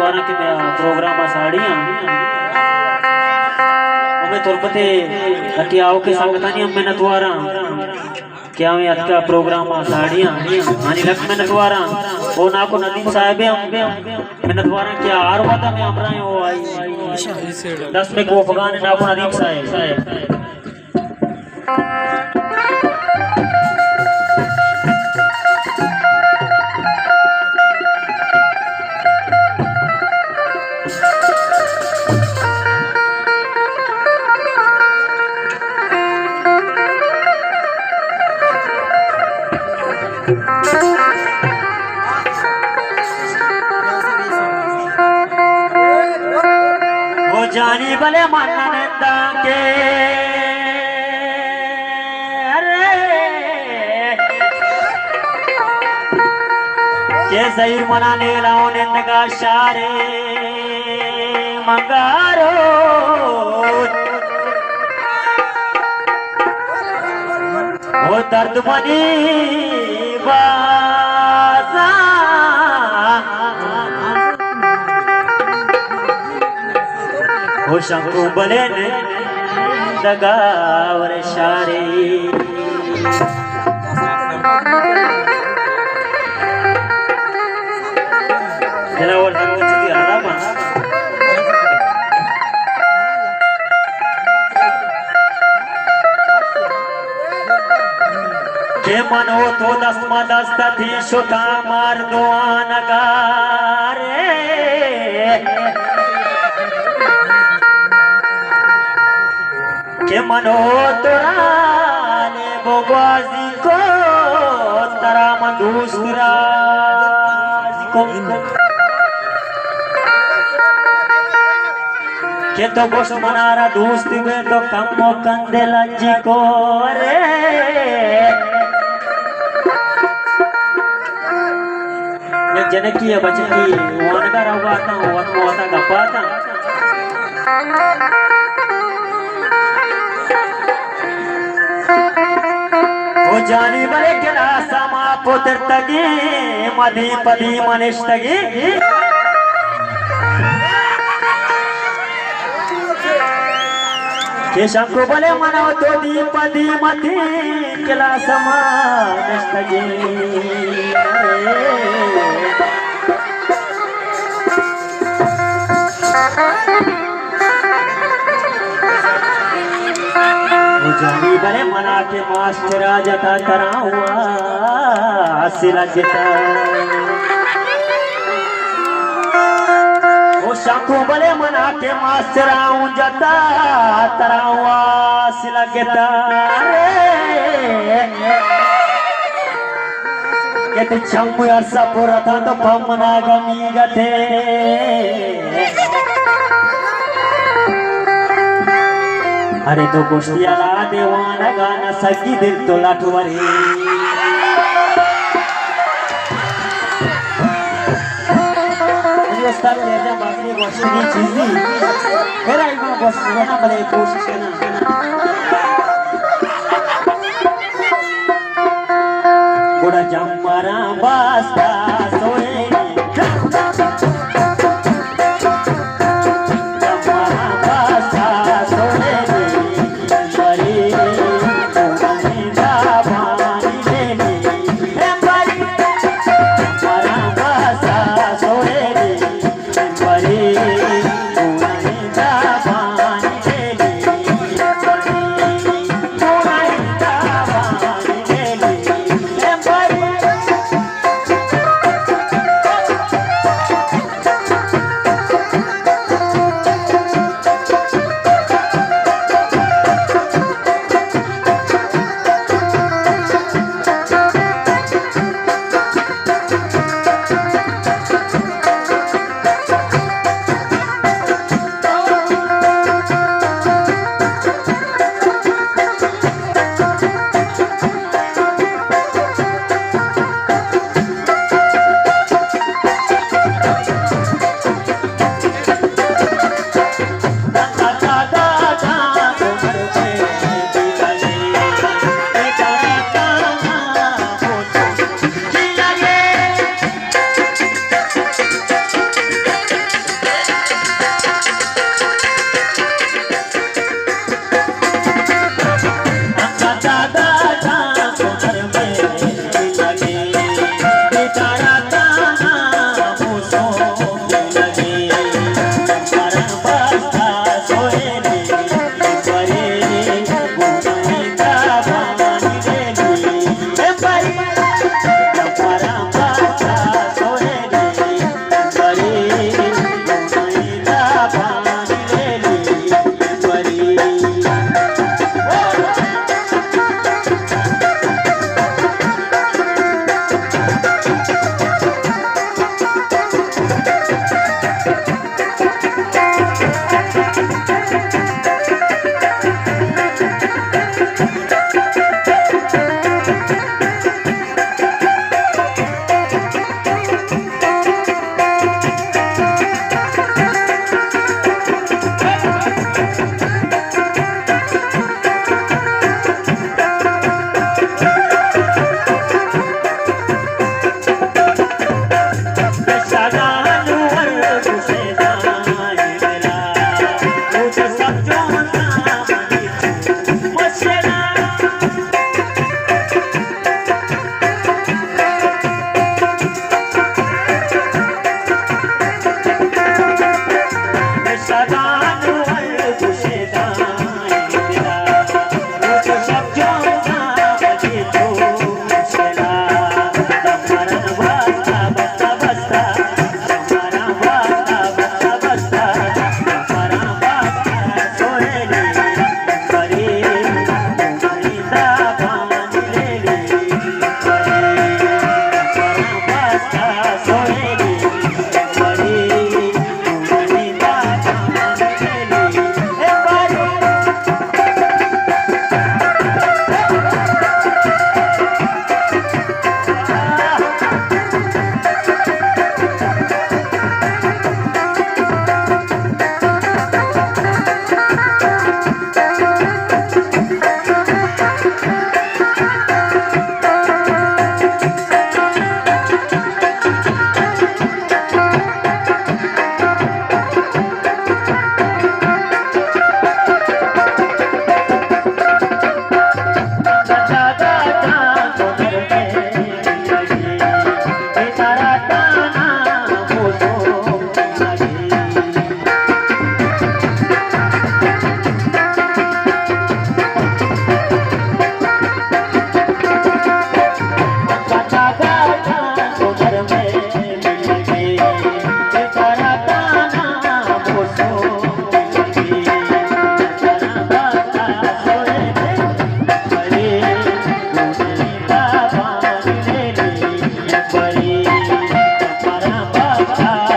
द्वारा के प्रोग्राम साड़ियां हमें तुरपते हटियाओ के संगतानी हम मेहनत द्वारा क्या मैं आज का प्रोग्राम साड़ियां मानी लक मेहनत द्वारा वो ना को नदीम साहब हम मेहनत द्वारा क्या आर वादा में हमरा हो आई 10 में को अफगान ना को नदीम साहब जानी भले मननंदा के अरे के सही मनाने लाओ निंदगा शारे मंगारो वो दर्द मनी बाजा हो शंकु बले ने दगावर शारे जनावर संगति आला बन के मन हो तो दस्मा दस्ता थी शुता मार दो नगारे के मनो तोराने बोगवाजी को तरा मधुसरा को के तो बोस मनारा दोस्ती में तो कम कंदे लंजी को रे एक जने की है बच्चे की वन का रवा था वन मोता गप्पा था जानी बरे केला समा पुत्र तगी मधी पदी मनीष तगी के शंकु बले मनाओ तो दी पदी मधी केला समा मनीष तगी जानी बले मना के मास्टर जता तरा हुआ हसिला जता वो शंकु बले मना के मास्टर जता तरा हुआ हसिला जता कहते छम्मु अर्सा पूरा था तो पमना गमी गथे अरे तो कुश्तियाला देवाना गाना सकी दिल तो लाठवारी ये स्टार ले जा बाकी बॉस की चीज़ी मेरा एक बार बॉस बना बड़े कोशिश करना बड़ा जम्मारा बास्ता सोए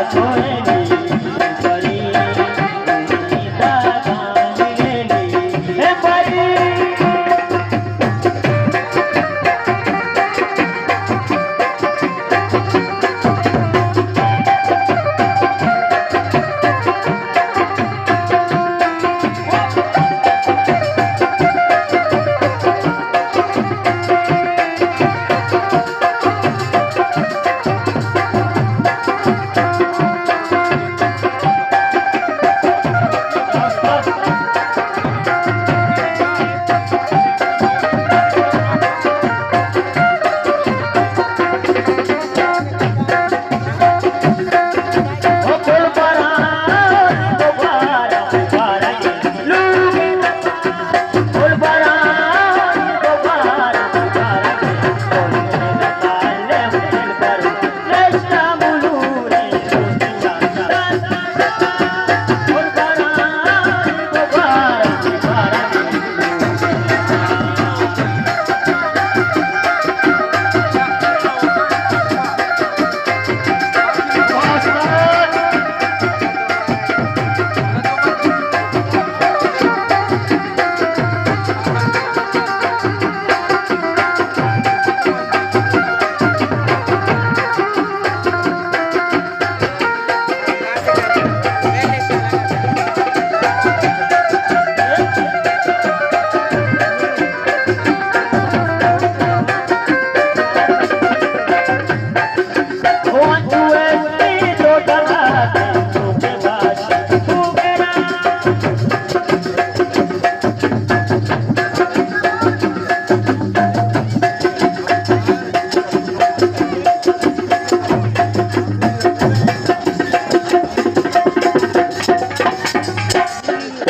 छोड़ेगा